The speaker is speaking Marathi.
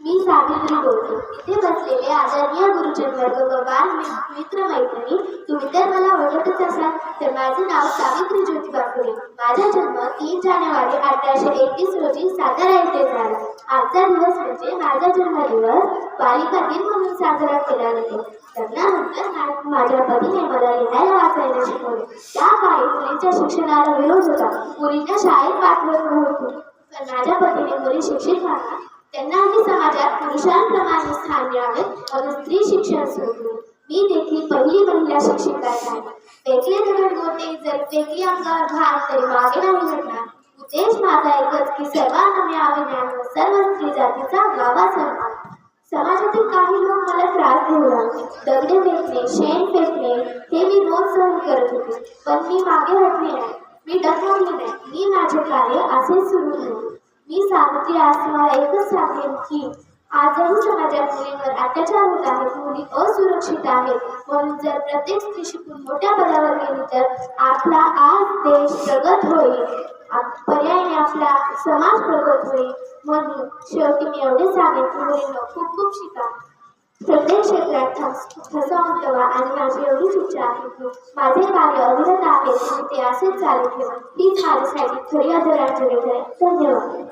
मी सावित्री बोलते. इथे बसलेले आदरणीय गुरुजन वर्ग व बाल मित्र मैत्रिणी, तुम्ही तर मला ओळखतच असाल. तर माझे नाव सावित्री ज्योतिबा फुले. माझा जन्म 3 जानेवारी 1831 रोजी सातारा येथे झाला. आजचा दिवस म्हणजे माझा जन्मदिवस बालिका दिन म्हणून साजरा केला जातो. लग्नानंतर माझ्या पतीने मला लिहायला वाचायला शिकवले. त्या काळी मुलींच्या शिक्षणाला विरोध होता. मुलींना शाळेत पाठवत नव्हते. पण माझ्या पतीने मुली शिक्षित व्हाव्या, त्यांनाही समाजात पुरुषांप्रमाणे स्थान मिळावे म्हणून स्त्री शिक्षण सुरू केले. मी देखील पहिली महिला शिक्षिका झाली. फेकले दगड गोटे जर फेकली अंगावर भार तरी मागे नाही हटणार. उद्देश माझा एकच की सर्वांना मिळावे ज्ञान व सर्व स्त्री जातीचा गावा सन्मान. समाजातील काही लोक मला त्रास देऊ लागले. दगडे फेकणे, शेण फेकणे हे मी रोज सहन करत होते. पण मी मागे हटले नाही, मी डगमगले नाही. मी माझे कार्य असेच सुरू ठेवले. मी सावित्री आज तुम्हाला एकच सांगेन की आजही समाजात मुलींवर अत्याचार होत आहेत. मुली असुरक्षित आहेत. म्हणून जर प्रत्येक स्त्री शिकून मोठ्या पदावर गेली तर आपला आज देश प्रगत होईल. पर्यायाने आपला समाज प्रगत होईल. म्हणून शेवटी मी एवढे सांगेन की मुलींना खूप खूप शिका, प्रत्येक क्षेत्रात ठसा उमटवा आणि माझी एवढीच इच्छा आहे की माझे कार्य अविरत आहे आणि ते असेच चालू ठेवा. हीच माझ्यासाठी खरी आदरांजली आहे. धन्यवाद.